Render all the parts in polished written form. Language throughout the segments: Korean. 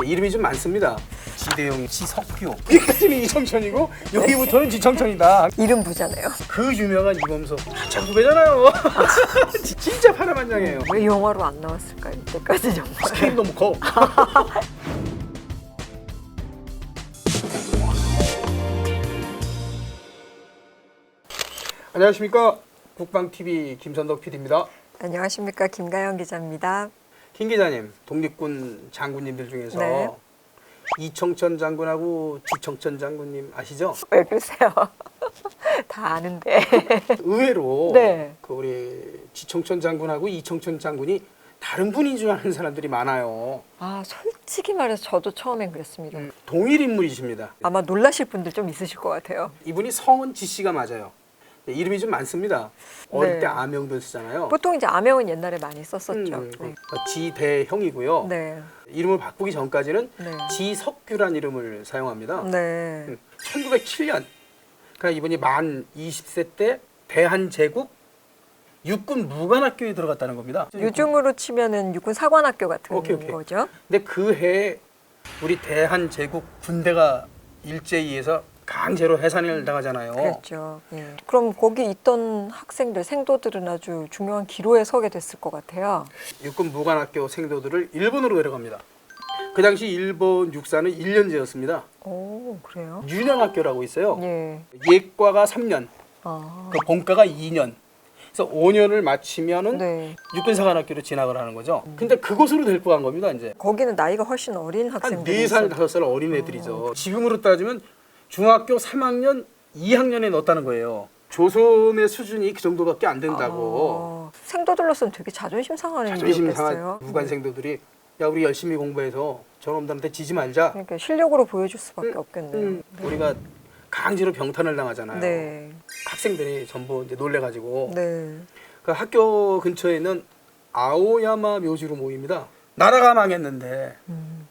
이름이 좀 많습니다. 지대용, 지석규. 여기까지는 이청천이고 여기부터는 지청천이다. 이름 부잖아요. 그 유명한 이범석 한참 후배잖아요. 진짜 파란만장해요. 왜 영화로 안 나왔을까 이때까지 정말. 스케일 너무 커. 안녕하십니까. 국방TV 김선덕 PD입니다. 안녕하십니까, 김가영 기자입니다. 김 기자님, 독립군 장군님들 중에서 네. 이청천 장군하고 지청천 장군님 아시죠? 왜 그러세요? 다 아는데. 의외로 네. 그 우리 지청천 장군하고 이청천 장군이 다른 분인 줄 아는 사람들이 많아요. 아, 솔직히 말해서 저도 처음엔 그랬습니다. 동일 인물이십니다. 아마 놀라실 분들 좀 있으실 것 같아요. 이분이 성은 지 씨가 맞아요. 네, 이름이 좀 많습니다. 어릴 네. 때 아명들 쓰잖아요. 보통 이제 아명은 옛날에 많이 썼었죠. 네. 지대형이고요. 네. 이름을 바꾸기 전까지는 네. 지석규란 이름을 사용합니다. 네. 1907년, 그러니까 이분이 만 20세 때 대한제국 육군 무관학교에 들어갔다는 겁니다. 요즘으로 치면은 육군 사관학교 같은 오케이. 거죠. 근데 그 해에 우리 대한제국 군대가 일제히에서 강제로 해산을 당하잖아요. 그렇죠. 예. 그럼 거기 있던 학생들, 생도들은 아주 중요한 기로에 서게 됐을 것 같아요. 육군 무관학교 생도들을 일본으로 데려갑니다. 그 당시 일본 육사는 1년제였습니다. 오, 그래요? 유년학교라고 있어요. 예. 예과가 3년, 아, 그 본과가 2년. 그래서 5년을 마치면은 네. 육군사관학교로 진학을 하는 거죠. 근데 그곳으로 데리고 간 겁니다, 이제. 거기는 나이가 훨씬 어린 한 학생들이 4살, 있었- 5살 어린 애들이죠. 지금으로 따지면 중학교 3학년, 2학년에 넣었다는 거예요. 조선의 수준이 그 정도밖에 안 된다고. 생도들로서는 되게 자존심 상하는 자존심 상한 일이었겠어요. 무관생도들이 야, 우리 열심히 공부해서 저놈들한테 지지 말자. 그러니까 실력으로 보여줄 수밖에 없겠네요. 우리가 강제로 병탄을 당하잖아요. 네. 학생들이 전부 이제 놀래가지고 네. 그 학교 근처에 있는 아오야마 묘지로 모입니다. 나라가 망했는데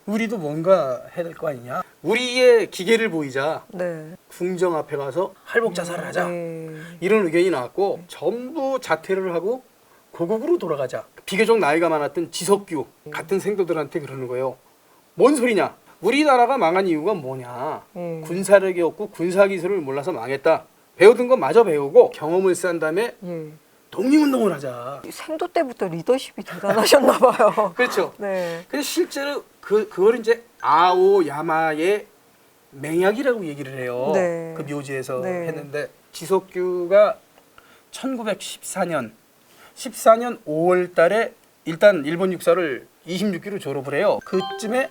우리도 뭔가 해야 될 거 아니냐. 우리의 기계를 보이자 네. 궁정 앞에 가서 할복 자살을 하자. 네. 이런 의견이 나왔고 전부 자퇴를 하고 고국으로 돌아가자. 비교적 나이가 많았던 지석규 같은 생도들한테 그러는 거예요. 뭔 소리냐? 우리나라가 망한 이유가 뭐냐? 군사력이 없고 군사기술을 몰라서 망했다. 배우던 거 마저 배우고 경험을 쌓은 다음에 예. 독립운동을 하자. 생도 때부터 리더십이 대단하셨나 봐요. 그렇죠. 네. 근데 실제로 그걸 이제 아오야마의 맹약이라고 얘기를 해요. 네. 그 묘지에서 네. 했는데 지석규가 1914년 5월 달에 일단 일본 육사를 26기로 졸업을 해요. 그쯤에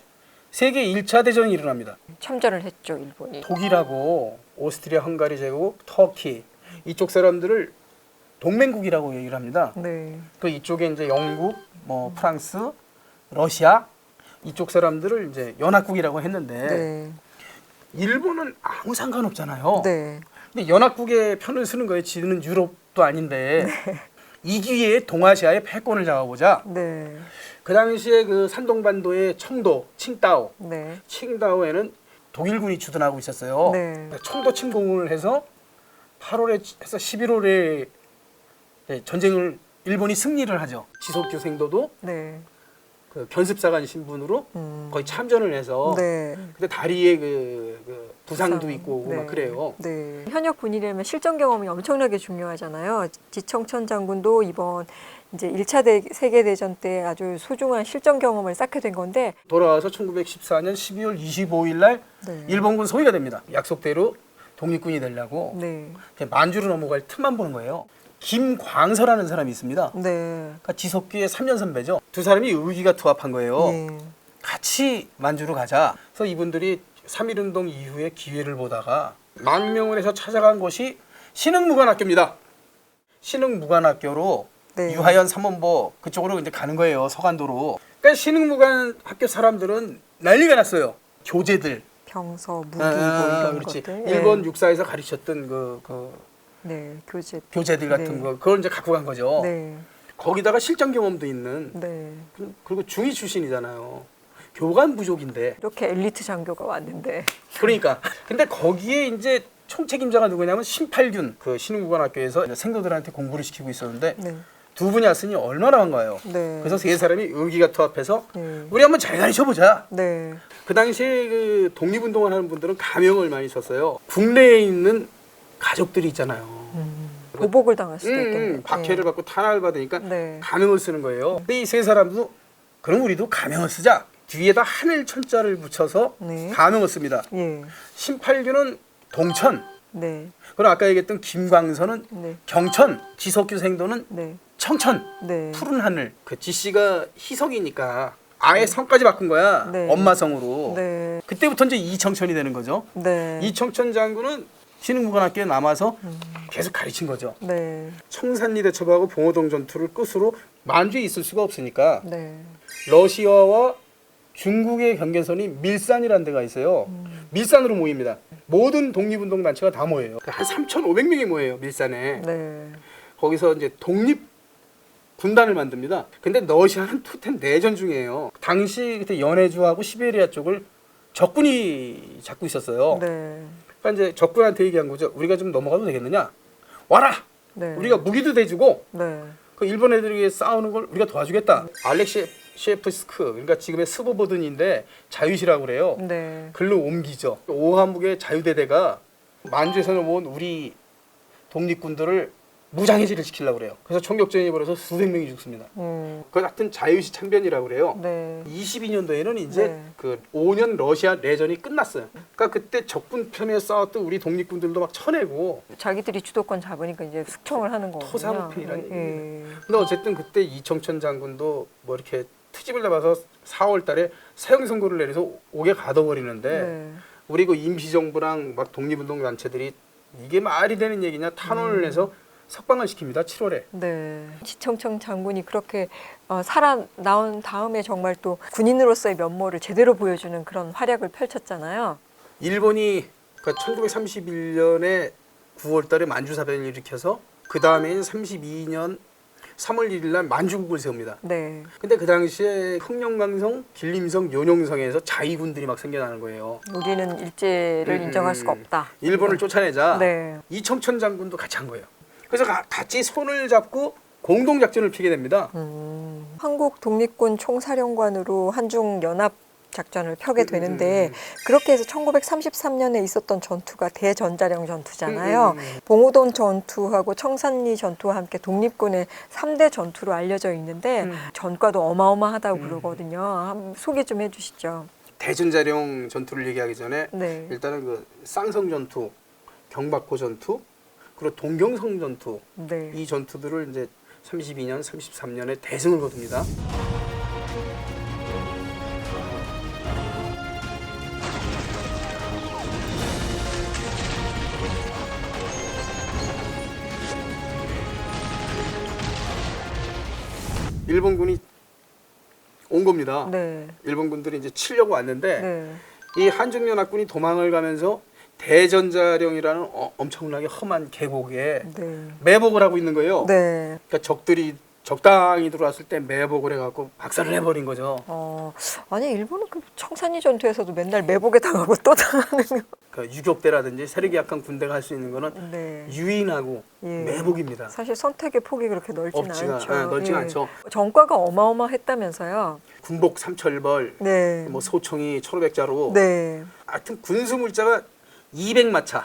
세계 1차 대전이 일어납니다. 참전을 했죠, 일본이. 독일하고 오스트리아, 헝가리 제국, 터키 이쪽 사람들을 동맹국이라고 얘기를 합니다. 네. 그 이쪽에 이제 영국, 뭐 프랑스, 러시아 이쪽 사람들을 이제 연합국이라고 했는데 네. 일본은 아무 상관없잖아요. 네. 근데 연합국의 편을 쓰는 거예요. 지는 유럽도 아닌데 이 기회에 동아시아의 패권을 잡아보자. 네. 그 당시에 그 산동반도의 청도, 칭다오, 네. 칭다오에는 독일군이 주둔하고 있었어요. 네. 청도 침공을 해서 8월에 해서 11월에 전쟁을 일본이 승리를 하죠. 지석규 생도도 네. 그 견습사관 신분으로 거의 참전을 해서 네. 근데 다리에 그 부상도 있고 오고 네. 막 그래요. 네. 현역 군인이라면 실전 경험이 엄청나게 중요하잖아요. 지청천 장군도 이번 이제 1차 세계대전 때 아주 소중한 실전 경험을 쌓게 된 건데 돌아와서 1914년 12월 25일 날 네. 일본군 소위가 됩니다. 약속대로 독립군이 되려고 네. 만주로 넘어갈 틈만 보는 거예요. 김광서라는 사람이 있습니다. 네. 그러니까 지석규의 3년 선배죠. 두 사람이 의기가 투합한 거예요. 네. 같이 만주로 가자. 그래서 이분들이 3.1운동 이후에 기회를 보다가 망명을 해서 찾아간 곳이 신흥무관학교입니다. 신흥무관학교로 네. 유하연 삼원보 그쪽으로 이제 가는 거예요. 서간도로. 그러니까 신흥무관학교 사람들은 난리가 났어요. 교재들. 병서, 무기 뭐 이런 그렇지. 것들. 일본 육사에서 가르쳤던 네. 교재. 교재들 같은 네. 거 그걸 이제 갖고 간 거죠. 네. 거기다가 실전 경험도 있는 네. 그리고 중위 출신이잖아요. 교관 부족인데. 이렇게 엘리트 장교가 왔는데. 그러니까 근데 거기에 이제 총책임자가 누구냐면 신팔균 그 신흥무관학교에서 생도들한테 공부를 시키고 있었는데 네. 두 분이 왔으니 얼마나 반가워요. 네. 그래서 세 사람이 의기가 투합해서 네. 우리 한번 잘 가르쳐보자. 네. 그 당시에 그 독립운동을 하는 분들은 가명을 많이 썼어요. 국내에 있는 가족들이 있잖아요. 보복을 당할 수도 있겠네요. 박해를 받고 탄압을 받으니까 네. 가명을 쓰는 거예요. 근데 이 세 사람도 그럼 우리도 가명을 쓰자. 뒤에다 하늘 천자를 붙여서 네. 가명을 씁니다. 예. 심팔규는 동천, 네. 그리고 아까 얘기했던 김광선은 네. 경천, 지석규 생도는 네. 청천, 네. 푸른 하늘. 그 지씨가 희석이니까 아예 성까지 바꾼 거야. 네. 엄마 성으로. 네. 그때부터 이제 이청천이 되는 거죠. 네. 이청천 장군은 신흥무관학교에 남아서 계속 가르친 거죠. 네. 청산리 대첩하고 봉오동 전투를 끝으로 만주에 있을 수가 없으니까 네. 러시아와 중국의 경계선이 밀산이라는 데가 있어요. 밀산으로 모입니다. 모든 독립운동 단체가 다 모여요. 한 3,500명이 모여요, 밀산에. 네. 거기서 이제 독립 군단을 만듭니다. 근데 러시아는 토텐 내전 중이에요. 당시 그때 연해주하고 시베리아 쪽을 적군이 잡고 있었어요. 네. 그러니까 이제 적군한테 얘기한 거죠. 우리가 좀 넘어가도 되겠느냐? 와라. 네. 우리가 무기도 대주고 네. 그 일본 애들이 싸우는 걸 우리가 도와주겠다. 알렉시 셰프스크, 그러니까 지금의 스보보든인데 자유시라고 그래요. 네. 글로 옮기죠. 오한국의 자유대대가 만주에서 모은 우리 독립군들을 무장해제를 시키려고 그래요. 그래서 총격전이 벌어서 수백 명이 죽습니다. 그 같은 자유시 참변이라고 그래요. 네. 22년도에는 이제 네. 그 5년 러시아 내전이 끝났어요. 그러니까 그때 적군 편에 싸웠던 우리 독립군들도 막 쳐내고. 자기들이 주도권 잡으니까 이제 숙청을 하는 거군요. 토사구팽이라는 예. 근데 어쨌든 그때 이청천 장군도 뭐 이렇게 트집을 잡아서 4월 달에 사형 선고를 내려서 옥에 가둬버리는데 네. 우리 그 임시정부랑 막 독립운동 단체들이 이게 말이 되는 얘기냐 탄원을 해서 석방을 시킵니다. 7월에. 네. 지청천 장군이 그렇게 살아나온 다음에 정말 또 군인으로서의 면모를 제대로 보여주는 그런 활약을 펼쳤잖아요. 일본이 그 1931년에 9월 달에 만주사변을 일으켜서 그 다음에는 32년 3월 1일 날 만주국을 세웁니다. 네. 근데 그 당시에 흑룡강성, 길림성, 요룡성에서 자위군들이 막 생겨나는 거예요. 우리는 일제를 인정할 수가 없다. 일본을 쫓아내자. 네. 이청천 장군도 같이 한 거예요. 그래서 같이 손을 잡고 공동 작전을 피게 됩니다. 한국 독립군 총사령관으로 한중 연합 작전을 펴게 되는데 그렇게 해서 1933년에 있었던 전투가 대전자령 전투잖아요. 봉오동 전투하고 청산리 전투와 함께 독립군의 3대 전투로 알려져 있는데 전과도 어마어마하다고 그러거든요. 한번 소개 좀 해주시죠. 대전자령 전투를 얘기하기 전에 네. 일단은 그 쌍성 전투, 경박호 전투, 그리고 동경성 전투 네. 이 전투들을 이제 32년, 33년에 대승을 거둡니다. 일본군이 온 겁니다. 네. 일본군들이 이제 치려고 왔는데 네. 이 한중연합군이 도망을 가면서 대전자령이라는 엄청나게 험한 계곡에 네. 매복을 하고 있는 거예요. 네. 그러니까 적들이 적당히 들어왔을 때 매복을 해갖고 박살을 내버린 거죠. 아니 일본은 그 청산리 전투에서도 맨날 매복에 당하고 또 당하는 거. 그러니까 유격대라든지 세력이 약한 군대가 할 수 있는 거는 네. 유인하고 예. 매복입니다. 사실 선택의 폭이 그렇게 넓지는 않죠. 넓지가 예. 않죠. 전과가 어마어마했다면서요. 군복 3,000벌, 네. 뭐 소총이 1,500자루. 네. 하여튼 군수 물자가 200마차,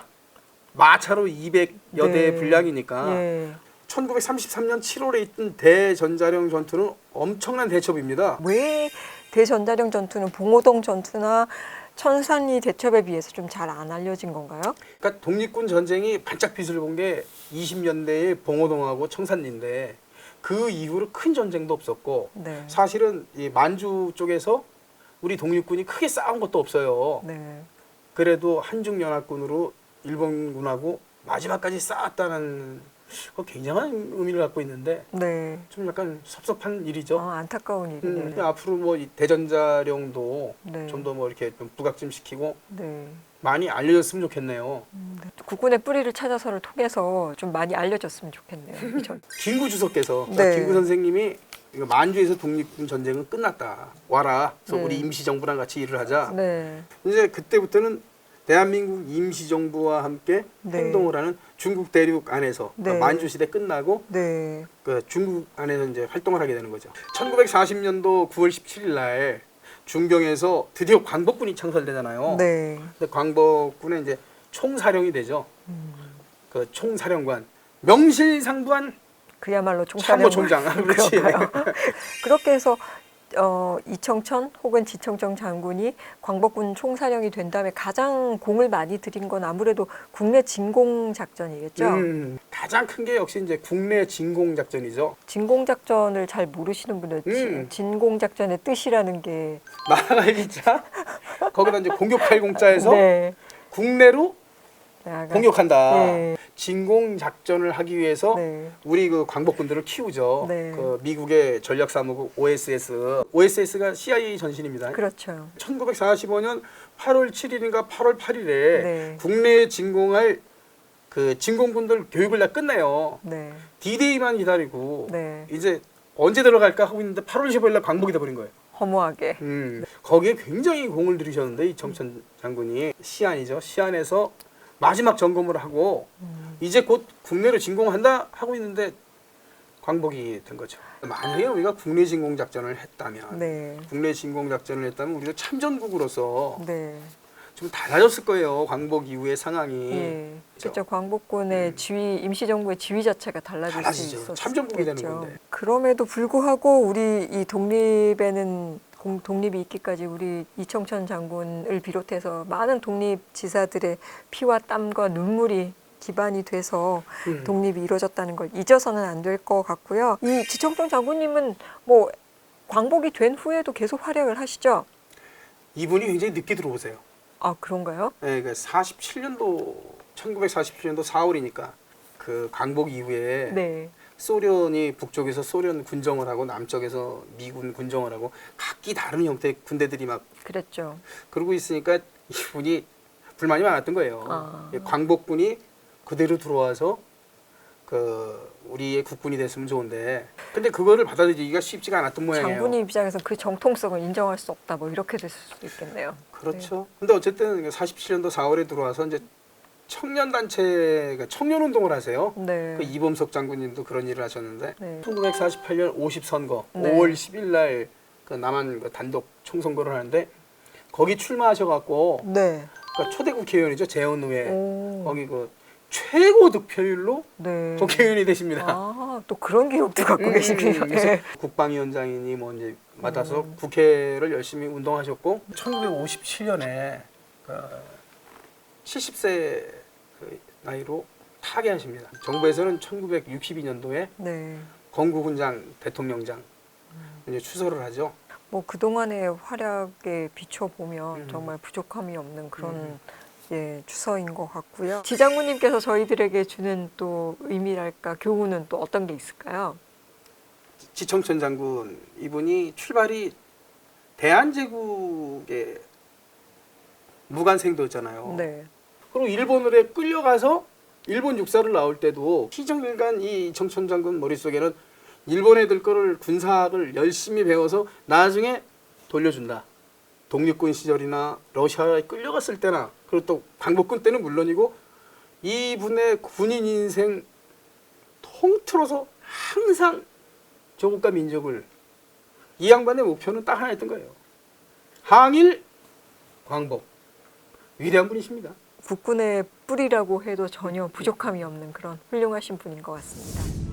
마차로 200여 대 네. 분량이니까 예. 1933년 7월에 있던 대전자령 전투는 엄청난 대첩입니다. 왜 대전자령 전투는 봉오동 전투나 천산리 대첩에 비해서 좀 잘 안 알려진 건가요? 그러니까 독립군 전쟁이 반짝 빛을 본 게 20년대에 봉오동하고 청산리인데 그 이후로 큰 전쟁도 없었고 네. 사실은 이 만주 쪽에서 우리 독립군이 크게 싸운 것도 없어요. 네. 그래도 한중연합군으로 일본군하고 마지막까지 싸웠다는 굉장한 의미를 갖고 있는데 네. 좀 약간 섭섭한 일이죠. 안타까운 일이네요. 앞으로 뭐 이 대전자령도 네. 좀 더 뭐 이렇게 좀 부각점시키고 네. 많이 알려졌으면 좋겠네요. 국군의 뿌리를 찾아서를 통해서 좀 많이 알려졌으면 좋겠네요. 이 전- 김구 주석께서 네. 김구 선생님이 이거 만주에서 독립군 전쟁은 끝났다. 와라. 그래서 네. 우리 임시정부랑 같이 일을 하자. 네. 이제 그때부터는 대한민국 임시정부와 함께 네. 행동을 하는 중국 대륙 안에서 네. 만주시대 끝나고 네. 그 중국 안에서 이제 활동을 하게 되는 거죠. 1940년도 9월 17일 날 중경에서 드디어 광복군이 창설되잖아요. 네. 근데 광복군의 이제 총사령이 되죠. 그 총사령관 명실상부한 그야말로 총사령 참모총장. 그렇지. 그렇게 해서 이청천 혹은 지청천 장군이 광복군 총사령이 된 다음에 가장 공을 많이 들인 건 아무래도 국내 진공 작전이겠죠. 가장 큰 게 역시 이제 국내 진공 작전이죠. 진공 작전을 잘 모르시는 분들 진공 작전의 뜻이라는 게 나라가 진짜 거기다 이제 공격 8공자에서 네. 국내로 나아가- 공격한다. 네. 진공 작전을 하기 위해서 네. 우리 그 광복군들을 키우죠. 네. 그 미국의 전략사무국 OSS가 CIA 전신입니다. 그렇죠. 1945년 8월 7일인가 8월 8일에 네. 국내에 진공할 그 진공군들 교육을 다 끝내요. 네. D-Day만 기다리고 네. 이제 언제 들어갈까 하고 있는데 8월 15일 날 광복이 돼버린 거예요. 허무하게. 거기에 굉장히 공을 들이셨는데 이청천 장군이 시안이죠. 시안에서 마지막 점검을 하고 이제 곧 국내로 진공한다 하고 있는데 광복이 된 거죠. 만약에 우리가 국내 진공 작전을 했다면 네. 국내 진공 작전을 했다면 우리도 참전국으로서 네. 좀 달라졌을 거예요. 광복 이후의 상황이. 예. 그렇죠. 광복군의 지휘, 임시정부의 지휘 자체가 달라질 수 달라지죠. 있었죠. 참전국이 되는 건데. 그럼에도 불구하고 우리 이 독립에는 독립이 있기까지 우리 이청천 장군을 비롯해서 많은 독립지사들의 피와 땀과 눈물이 기반이 돼서 독립이 이루어졌다는 걸 잊어서는 안 될 것 같고요. 이 지청천 장군님은 뭐 광복이 된 후에도 계속 활약을 하시죠? 이분이 굉장히 늦게 들어오세요. 아, 그런가요? 네, 그 1947년도 4월이니까 그 광복 이후에 네. 소련이 북쪽에서 소련 군정을 하고 남쪽에서 미군 군정을 하고 각기 다른 형태의 군대들이 막 그랬죠. 그러고 있으니까 이분이 불만이 많았던 거예요. 아. 광복군이 그대로 들어와서 그 우리의 국군이 됐으면 좋은데 근데 그거를 받아들이기가 쉽지가 않았던 모양이에요. 장군님 입장에서 그 정통성을 인정할 수 없다. 뭐 이렇게 됐을 수도 있겠네요. 그렇죠. 근데 어쨌든 47년도 4월에 들어와서 이제 청년 단체 청년 운동을 하세요. 네. 그 이범석 장군님도 그런 일을 하셨는데 네. 1948년 50선거 네. 5월 10일 날 그 남한 그 단독 총선거를 하는데 거기 출마하셔갖고 네. 그러니까 초대 국회의원이죠 재헌의회 오. 거기 그 최고 득표율로 네. 국회의원이 되십니다. 아, 또 그런 기록도 갖고 계시군요. 그래서 네. 국방위원장이니 뭐 이제 맡아서 국회를 열심히 운동하셨고 1957년에 그 70세 그 나이로 타계하십니다. 정부에서는 1962년도에 네. 건국훈장 대통령장 이제 추서를 하죠. 뭐 그동안의 활약에 비춰보면 정말 부족함이 없는 그런 예, 추서인 것 같고요. 지장군님께서 저희들에게 주는 또 의미랄까 교훈은 또 어떤 게 있을까요? 지청천 장군 이분이 출발이 대한제국의 무관생도였잖아요. 네. 그리고 일본으로 끌려가서 일본 육사를 나올 때도 희정일간 이 정천 장군 머릿속에는 일본 애들 거를 군사학을 열심히 배워서 나중에 돌려준다. 독립군 시절이나 러시아에 끌려갔을 때나 그리고 또 광복군 때는 물론이고 이분의 군인 인생 통틀어서 항상 조국과 민족을 이 양반의 목표는 딱 하나였던 거예요. 항일 광복. 위대한 분이십니다. 국군의 뿌리라고 해도 전혀 부족함이 없는 그런 훌륭하신 분인 것 같습니다.